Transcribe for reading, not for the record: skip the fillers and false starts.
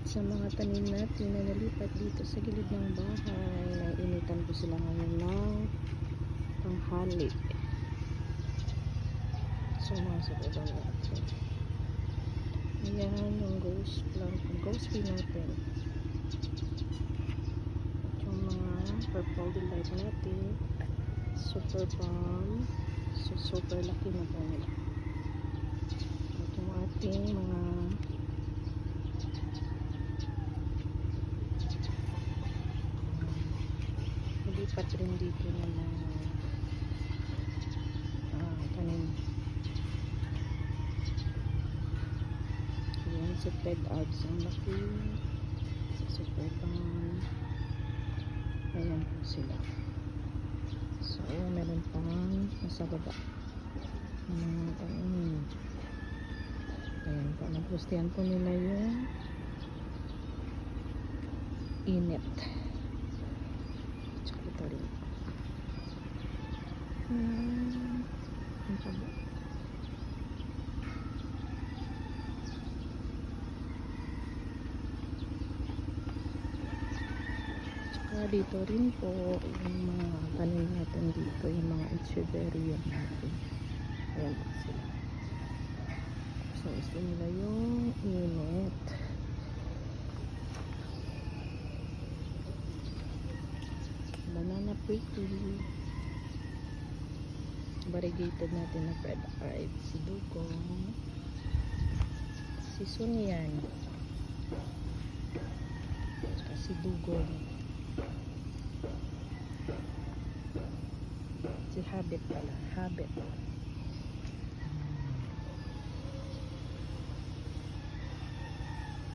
sa mga tanim natin na nalipat dito sa gilid ng bahay. Nainitan ko sila ngayon ng tanghali. So mga sa baba natin. Ayan yung ghost plant, yung ghost tree natin. At yung mga purple delight natin. Super palm. So super laki na po nila. At yung ating mga lipat rin dito na mga tanim. Ayan, si Fred Arts ang laki. Si Super Palm. Ayan po sila. So, meron pang nasa baba. Ayan po, nagustuhan po nila yung init. Tsaka ito rin. Ang tabo. Tsaka dito rin po yung mga tanim natin dito, yung mga echeveria natin. Ayan po sila. So, gusto nila yung init. Banana pretty. Variegated natin na Fred Art. Si Dugong. Si Sunyan. Tsaka si Dugong. Si Habit pala. Habit.